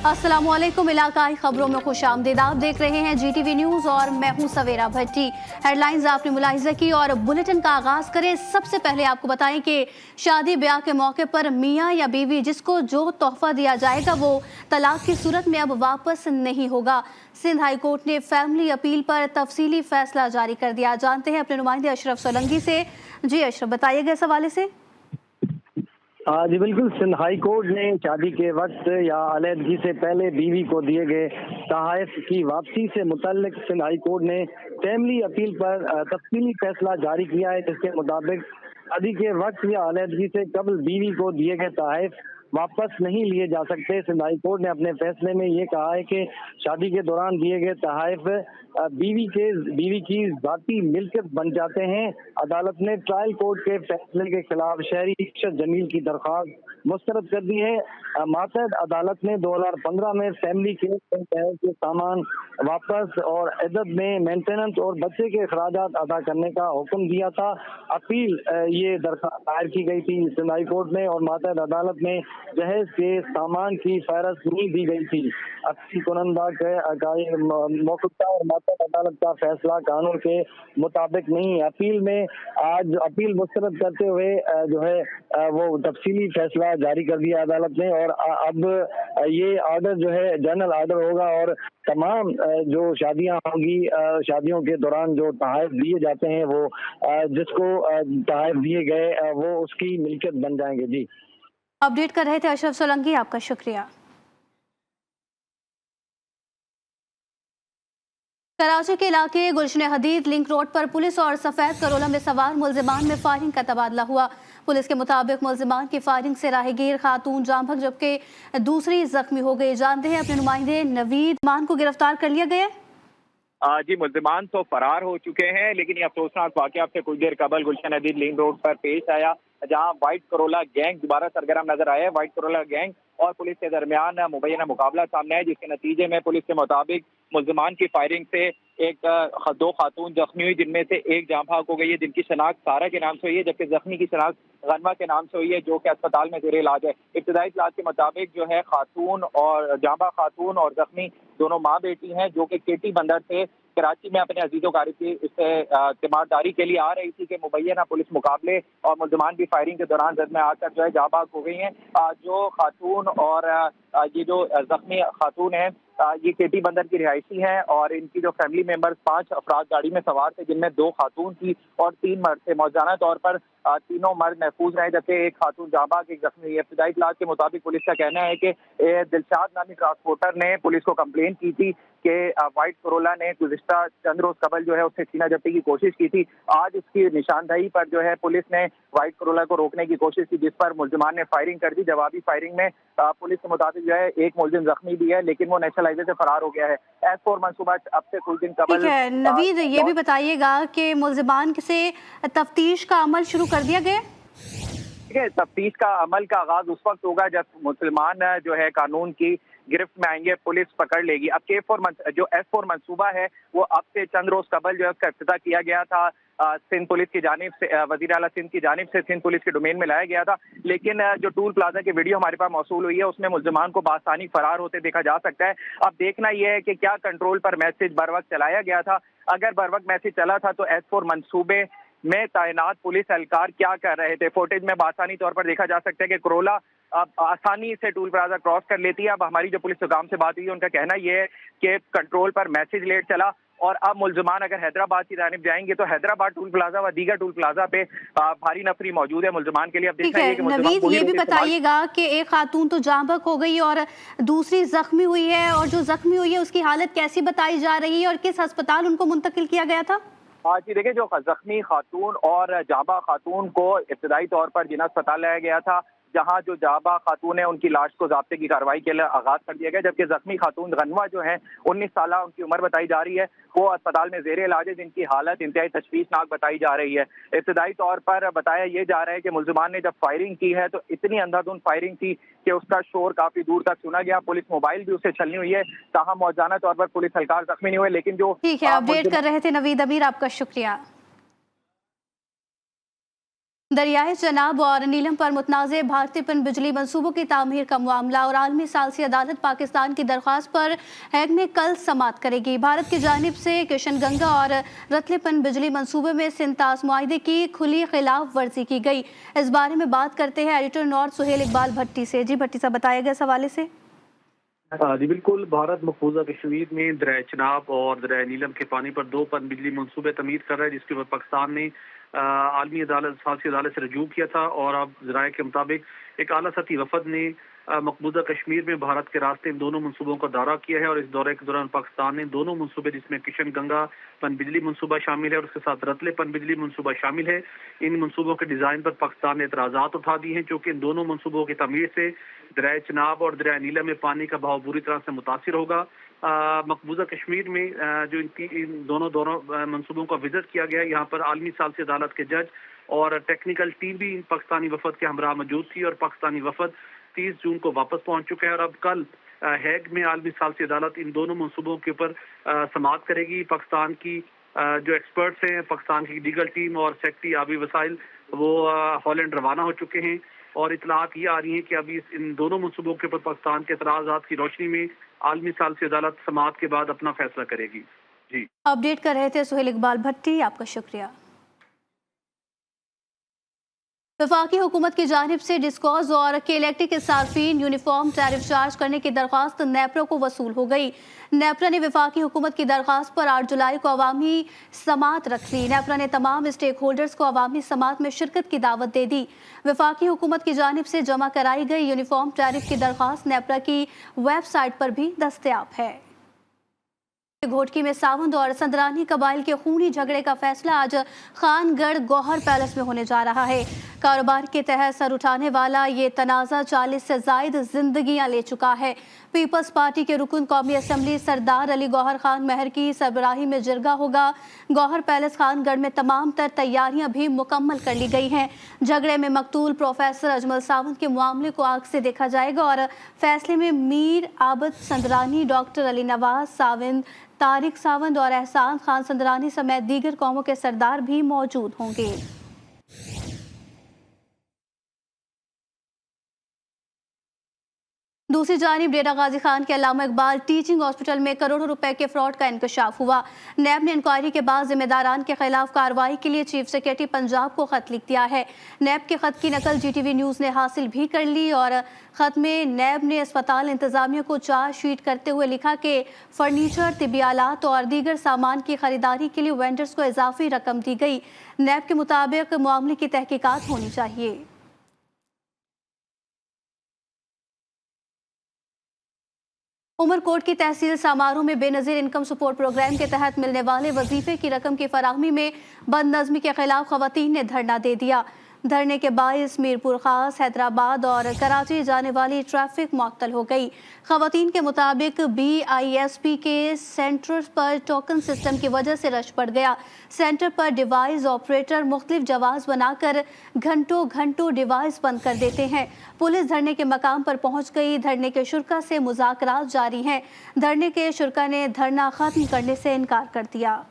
अस्सलामुअलैकुम। इलाकाई खबरों में खुशामदीद। आप देख रहे हैं GTV न्यूज़ और मैं हूं सवेरा भट्टी। हेडलाइंस आपने मुलाहिजा की और बुलेटिन का आगाज करें। सबसे पहले आपको बताएं कि शादी ब्याह के मौके पर मियां या बीवी जिसको जो तोहफा दिया जाएगा वो तलाक की सूरत में अब वापस नहीं होगा। सिंध हाई कोर्ट ने फैमिली अपील पर तफसीली फैसला जारी कर दिया। जानते हैं अपने नुमाइंदे अशरफ सोलंकी से। जी अशरफ, बताइएगा इस हवाले से। जी बिल्कुल, सिंध हाई कोर्ट ने शादी के वक्त या अलहदगी से पहले बीवी को दिए गए तोहफे की वापसी से मुतल्लिक सिंध हाई कोर्ट ने फैमिली अपील पर तफसीली फैसला जारी किया है, जिसके मुताबिक शादी के वक्त या अलहदगी से कबल बीवी को दिए गए तोहफे वापस नहीं लिए जा सकते। सिंध हाई कोर्ट ने अपने फैसले में ये कहा है कि शादी के दौरान दिए गए तोहफे बीवी की जाती मिल्कियत बन जाते हैं। अदालत ने ट्रायल कोर्ट के फैसले के खिलाफ शहरी इशरत जमील की दरख्वास्त मुस्तरद कर दी है। मातहत अदालत ने 2015 में फैमिली के सामान वापस और इद्दत में मेंटेनेंस और बच्चे के अखराजात अदा करने का हुक्म दिया था। अपील ये दरख्वास्त दायर की गई थी सिंध हाई कोर्ट में और मातहत अदालत में जहेज के सामान की फहरस्त नहीं दी गई थी। अपील कुनंदा के मौक़िफ़ और मातहत अदालत का फैसला कानून के मुताबिक नहीं है। अपील में आज अपील मुस्तरद करते हुए जो है वो तफसीली फैसला जारी कर दिया अदालत ने और अब ये ऑर्डर जो है जनरल ऑर्डर होगा और तमाम जो शादियां होंगी, शादियों के दौरान जो तोहफे दिए जाते हैं वो जिसको तोहफे दिए गए वो उसकी मिल्कियत बन जाएंगे। जी, अपडेट कर रहे थे अशरफ सोलंकी, आपका शुक्रिया। कराची के इलाके गुलशन हदीद लिंक रोड पर पुलिस और सफेद करोला में सवार मुलजिमान में फायरिंग का तबादला हुआ। पुलिस के मुताबिक मुलजिमान की फायरिंग से राहगीर खातून जाम भग जबकि दूसरी जख्मी हो गई। जानते हैं अपने नुमाइंदे नवीद मान को गिरफ्तार कर लिया गया। जी, मुलजिमान तो फरार हो चुके हैं, लेकिन ये अफसोसनाक वाकया से कुछ देर कबल गुलशन हदीद लिंक रोड पर पेश आया, जहां व्हाइट करोला गैंग दोबारा सरगर्म नजर आया है। व्हाइट करोला गैंग और पुलिस के दरमियान मुबैना मुकाबला सामने है, जिसके नतीजे में पुलिस के मुताबिक मुलजिमान की फायरिंग से दो खातून जख्मी हुई, जिनमें से एक जाम भाग हो गई है, जिनकी शनाख्त सारा के नाम से हुई है, जबकि जख्मी की शनाख्त गनमा के नाम से हुई है, जो कि अस्पताल में जेर इलाज है। इब्तदाई इत्तलात के मुताबिक जो है खातून और जामा खातून और जख्मी दोनों माँ बेटी हैं, जो कि केटी बंदर से कराची में अपने अजीजों कारी से तीमारदारी के लिए आ रही थी कि मुबैना पुलिस मुकाबले और मुलजमान की फायरिंग के दौरान जद में आकर जो है जाबाग हो गई हैं। जो खातून और ये जो जख्मी खातून है ये केटी बंदर की रिहायशी हैं और इनकी जो फैमिली मेंबर्स 5 अफराद गाड़ी में सवार थे, जिनमें 2 खातून थी और 3 मर्द थे। मौजूदा तौर पर तीनों मर्द महफूज रहे, जबकि एक खातून जाबाग एक जख्मी हुई है। इब्तदाई इत्तलात के मुताबिक पुलिस का कहना है कि दिलशाद नामी ट्रांसपोर्टर ने पुलिस को कंप्लेन की थी कि व्हाइट करोला ने गुज़िश्ता चंद रोज कबल जो है उससे छीना झपटी की कोशिश की थी। आज उसकी निशानदही पर जो है पुलिस ने व्हाइट करोला को रोकने की कोशिश की, जिस पर मुलजिमान ने फायरिंग कर दी। जवाबी फायरिंग में पुलिस के मुताबिक जो है एक मुलजिम जख्मी भी है, लेकिन वो नेशनल हाईवे से फरार हो गया है। एज फोर मंसूबा अब से कुछ दिन कबल। ठीक है नवीद, ये भी बताइएगा कि मुलजिमान से तफ्तीश का अमल शुरू कर दिया गया। तफ्तीश का अमल का आगाज उस वक्त होगा जब मुसलमान जो है कानून की गिरफ्त में आएंगे, पुलिस पकड़ लेगी। अब जो S4 मंसूबा है वो अब से चंद रोज कबल जो है उसका इफ्तिताह किया गया था। सिंध पुलिस की जानिब से वज़ीर आला सिंध की जानिब से सिंध पुलिस के डोमेन में लाया गया था, लेकिन जो टूल प्लाजा की वीडियो हमारे पास मौसूल हुई है उसमें मुलजिमान को बासानी फरार होते देखा जा सकता है। अब देखना यह है कि क्या कंट्रोल पर मैसेज बर वक्त चलाया गया था। अगर बर वक्त मैसेज चला था तो S4 मंसूबे में तैनात पुलिस एहलकार क्या कर रहे थे। फुटेज में बासानी तौर पर देखा जा सकता है कि करोला अब आसानी से टूल प्लाजा क्रॉस कर लेती है। अब हमारी जो पुलिस हुकाम से बात हुई है उनका कहना यह है कि कंट्रोल पर मैसेज लेट चला और अब मुलजिमान अगर हैदराबाद की जानिब जाएंगे तो हैदराबाद टूल प्लाजा व दीगर टूल प्लाजा पे भारी नफरी मौजूद है मुलजिमान के लिए। अब देखना है कि नवीद, ये भी बताइएगा कि एक खातून तो जाम बहक हो गई और दूसरी जख्मी हुई है, और जो जख्मी हुई है उसकी हालत कैसी बताई जा रही है और किस अस्पताल उनको मुंतकिल किया गया था। जी देखिए, जो जख्मी खातून और जाबा खातून को इब्तदाई तौर पर जिना अस्पताल लाया गया था, जहां जो जाबा खातून है उनकी लाश को ज़ाब्ते की कार्रवाई के लिए आगाज कर दिया गया, जबकि जख्मी खातून गनवा जो है 19 साल उनकी उम्र बताई जा रही है, वो अस्पताल में जेर इलाज है, जिनकी हालत इंतहाई तशवीशनाक बताई जा रही है। इब्तदाई तौर पर बताया ये जा रहा है कि मुलजिमान ने जब फायरिंग की है तो इतनी अंधाधुंध फायरिंग थी कि उसका शोर काफी दूर तक सुना गया। पुलिस मोबाइल भी उससे छलनी हुई है, ताहम मौजूदा तौर पर पुलिस एहलकार जख्मी नहीं हुए। लेकिन जो ठीक है, अपडेट कर रहे थे नवीद अमीर, आपका शुक्रिया। दरियाए चनाब और नीलम पर मुतनाज़ भारतीय पन बिजली मंसूबों की तामीर का मामला और आलमी सालसी अदालत पाकिस्तान की दरख्वास्त पर हैग में कल समाअत करेगी। भारत की जानिब से किशन गंगा और रतले पन बिजली मंसूबे में सिंतास मुआहदे की खुली खिलाफ वर्जी की गई। इस बारे में बात करते हैं एडिटर नॉर्थ सुहेल इकबाल भट्टी से। जी भट्टी साहब, बताया गया इस हवाले से। जी बिल्कुल, भारत मकबूजा कश्मीर में दरिया चनाब और दरिया नीलम के पानी पर 2 पन बिजली मंसूबे तमीर कर रहा है, जिसके ऊपर पाकिस्तान ने आलमी अदालत सालसी अदालत से रजू किया था। और अब ज़राए के मुताबिक एक आला सतही वफद ने मकबूजा कश्मीर में भारत के रास्ते इन दोनों मंसूबों का दौरा किया है। और इस दौरे के दौरान पाकिस्तान ने दोनों मंसूबे, जिसमें किशन गंगा पन बिजली मंसूबा शामिल है और उसके साथ रतले पन बिजली मंसूबा शामिल है, इन मंसूबों के डिज़ाइन पर पाकिस्तान ने एतराज़ात उठा दिए हैं, क्योंकि इन दोनों मंसूबों की तमीर से दरिया चनाब और दरिया नीलम में पानी का बहाव बुरी तरह से मुतासिर होगा। मकबूजा कश्मीर में जो इन दोनों मंसूबों का विजिट किया गया है, यहाँ पर आलमी सालसी अदालत के जज और टेक्निकल टीम भी पाकिस्तानी वफद के हमरा मौजूद थी। और पाकिस्तानी वफद 30 जून को वापस पहुंच चुका है और अब कल हैग में आलमी सालसी अदालत इन दोनों मंसूबों के ऊपर समाअत करेगी। पाकिस्तान की जो एक्सपर्ट्स हैं, पाकिस्तान की लीगल टीम और सेक्रेटरी आबी वसाइल, वो हॉलैंड रवाना हो चुके हैं। और इतलात ये आ रही हैं कि अभी इन दोनों मंसूबों के ऊपर पाकिस्तान के एतराज़ात की रोशनी में आलमी सालसी अदालत समाअत के बाद अपना फैसला करेगी। जी, अपडेट कर रहे थे सुहेल इकबाल भट्टी, आपका शुक्रिया। वफाकी हुकूमत की जानिब से डिस्कॉज और के-इलेक्ट्रिक के सार्फिन यूनिफॉर्म टैरिफ चार्ज करने की दरख्वास्त नेपरा को वसूल हो गई। नेपरा ने वफाकी हुकूमत की दरख्वास्त पर 8 जुलाई को अवामी समाअत रख ली। नेपरा ने तमाम स्टेक होल्डर्स को अवामी समाअत में शिरकत की दावत दे दी। वफाकी हुकूमत की जानिब से जमा कराई गई यूनिफॉर्म टैरिफ की दरख्वास्त नेपरा की वेबसाइट पर भी दस्तयाब है। घोटकी में सावंद और संदरानी कबाइल के खूनी झगड़े का फैसला आज खानगढ़ गौहर पैलेस में होने जा रहा है। कारोबार के तहत सर उठाने वाला ये तनाज़ा 40 से ज़ायद जिंदगियां ले चुका है। पीपल्स पार्टी के रुकन कौमी असम्बली सरदार अली गौहर खान महर की सरबराही में जिरगा होगा। गौहर पैलेस खानगढ़ में तमाम तर तैयारियां भी मुकम्मल कर ली गई हैं। झगड़े में मकतूल प्रोफेसर अजमल सावंत के मामले को आग से देखा जाएगा और फैसले में मीर आबद संदरानी, डॉक्टर अली नवाज सावंत, तारिक सावंत और एहसान खान संदरानी समेत दीगर कौमों के सरदार भी मौजूद होंगे। दूसरी जानिब डेरा गाजी खान के अल्लामा इकबाल टीचिंग हॉस्पिटल में करोड़ों रुपए के फ्रॉड का इंकशाफ हुआ। नैब ने इंक्वायरी के बाद जिम्मेदारान के खिलाफ कार्रवाई के लिए चीफ सेक्रेटरी पंजाब को खत लिख दिया है। नैब के खत की नकल GTV न्यूज़ ने हासिल भी कर ली और खत में नैब ने अस्पताल इंतजामिया को चार्जशीट करते हुए लिखा कि फर्नीचर, तिब्बी आलात और दीगर सामान की खरीदारी के लिए वेंडर्स को इजाफी रकम दी गई। नैब के मुताबिक मामले की तहकीकात होनी चाहिए। उमरकोट की तहसील समारोह में बेनज़ीर इनकम सपोर्ट प्रोग्राम के तहत मिलने वाले वजीफे की रकम की फराहमी में बदनज़मी के खिलाफ खवातीन ने धरना दे दिया। धरने के बायस मीरपुर खास, हैदराबाद और कराची जाने वाली ट्रैफिक मुअत्तल हो गई। खवातीन के मुताबिक BISP के सेंटर पर टोकन सिस्टम की वजह से रश बढ़ गया। सेंटर पर डिवाइस ऑपरेटर मुख्तलिफ जवाब बनाकर घंटों डिवाइस बंद कर देते हैं। पुलिस धरने के मकाम पर पहुंच गई। धरने के शुरका से मुज़ाकरात जारी हैं। धरने के शुरका ने धरना खत्म करने से इनकार कर दिया।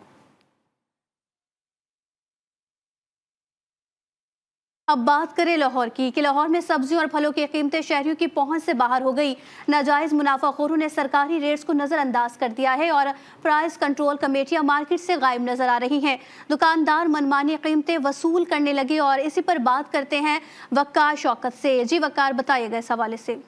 अब बात करें लाहौर की कि लाहौर में सब्जियों और फलों की कीमतें शहरियों की पहुंच से बाहर हो गई। नाजायज मुनाफाखोरों ने सरकारी रेट्स को नजरअंदाज कर दिया है और प्राइस कंट्रोल कमेटियां मार्केट से गायब नजर आ रही हैं। दुकानदार मनमानी कीमतें वसूल करने लगे और इसी पर बात करते हैं वक्कार शौकत से। जी वक्कार, बताइएगा इस हवाले से।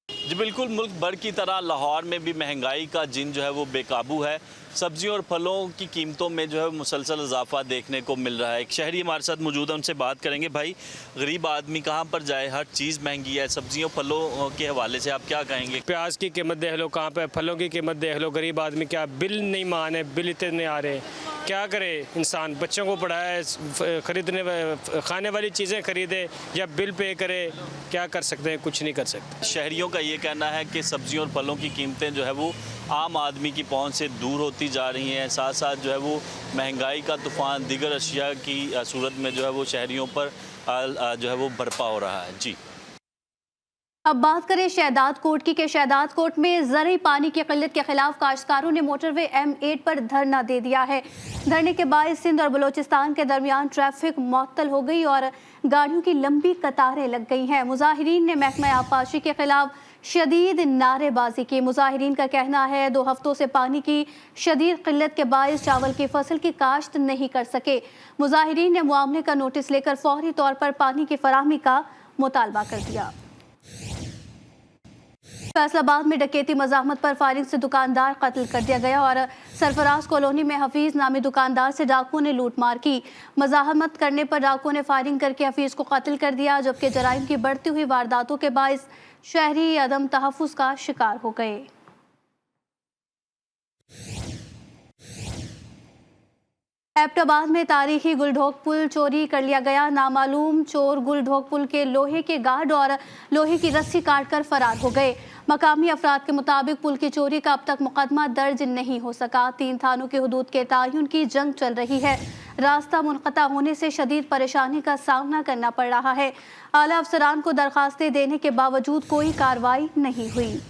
जी बिल्कुल, मुल्क भर की तरह लाहौर में भी महंगाई का जिन जो है वो बेकाबू है। सब्जियों और फलों की कीमतों में जो है मुसलसल इजाफा देखने को मिल रहा है। एक शहरी हमारे साथ मौजूद है, उनसे बात करेंगे। भाई, गरीब आदमी कहाँ पर जाए, हर चीज़ महंगी है। सब्जियों फलों के हवाले से आप क्या कहेंगे? प्याज की कीमत देख लो कहाँ पे, फलों की कीमत देख लो। गरीब आदमी क्या, बिल नहीं माने, बिल इतने आ रहे, क्या करे इंसान? बच्चों को पढ़ाए, खरीदने खाने वाली चीज़ें खरीदे या बिल पे करे, क्या कर सकते हैं? कुछ नहीं कर सकते। शहरियों का ये कहना है कि सब्जियों और फलों की कीमतें जो है वो आम आदमी की पहुंच से दूर होती जा रही हैं। साथ साथ जो है वो महंगाई का तूफ़ान दीगर अशिया की सूरत में जो है वो शहरियों पर जो है वो बरपा हो रहा है। जी। अब बात करें शहदाद कोट की कि शहदाद कोट में ज़रूरी पानी की किल्लत के खिलाफ काश्तकारों ने मोटरवे M8 पर धरना दे दिया है। धरने के बायस सिंध और बलोचिस्तान के दरमियान ट्रैफिक मुअत्तल हो गई और गाड़ियों की लंबी कतारें लग गई हैं। मुजाहिरीन ने महकमा आबपाशी के खिलाफ शदीद नारेबाजी की। मुजाहिरीन का कहना है 2 हफ्तों से पानी की शदीद किल्लत के बायस चावल की फसल की काश्त नहीं कर सके। मुजाहिरीन ने मामले का नोटिस लेकर फौरी तौर पर पानी की फराहमी का मुतालबा कर दिया। फैसलाबाद में डकैती मज़ाहमत पर फायरिंग से दुकानदार कत्ल कर दिया गया और सरफराज कॉलोनी में हफीज नामी दुकानदार से डाकुओं ने लूटमार की। मज़ाहमत करने पर डाकुओं ने फायरिंग करके हफीज को कत्ल कर दिया, जबकि जराइम की बढ़ती हुई वारदातों के बायस शहरी अदम तहफ़्फ़ुज़ का शिकार हो गए। एबटाबाद में तारीखी गुलढोक पुल चोरी कर लिया गया। नामालूम चोर गुलढोक पुल के लोहे के गार्ड और लोहे की रस्सी काट कर फरार हो गए। मकामी अफराद के मुताबिक पुल की चोरी का अब तक मुकदमा दर्ज नहीं हो सका। 3 थानों की हुदूद के तयन की जंग चल रही है। रास्ता मुनक़ता होने से शदीद परेशानी का सामना करना पड़ रहा है। आला अफसरान को दरखास्तें देने के बावजूद कोई कार्रवाई नहीं हुई।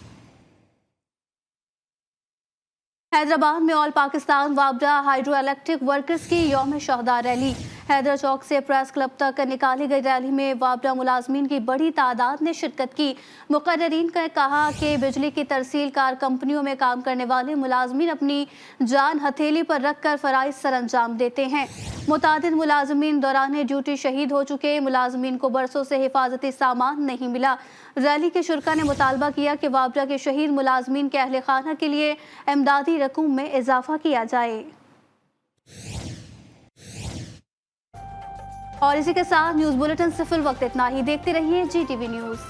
हैदराबाद में ऑल पाकिस्तान वाबडा हाइड्रो इलेक्ट्रिक वर्कर्स की यौम शहदा रैली। हैदर चौक से प्रेस क्लब तक निकाली गई रैली में वाबडा मुलाजमीन की बड़ी तादाद ने शिरकत की। मुकर्ररीन ने कहा कि बिजली की तरसील कार कंपनियों में काम करने वाले मुलाजमीन अपनी जान हथेली पर रख कर फ़राइज़ सर अंजाम देते हैं। मुतादिद मुलाजमीन दौरान ड्यूटी शहीद हो चुके। मुलाजमीन को बरसों से हिफाजती सामान नहीं मिला। रैली के शुरका ने मुतालबा किया कि वाबडा के शहीद मुलाजमीन के अहले खाना के लिए इमदादी रकूम में इजाफा किया जाए। और इसी के साथ न्यूज़ बुलेटिन से फिल वक्त इतना ही। देखते रहिए GTV न्यूज़।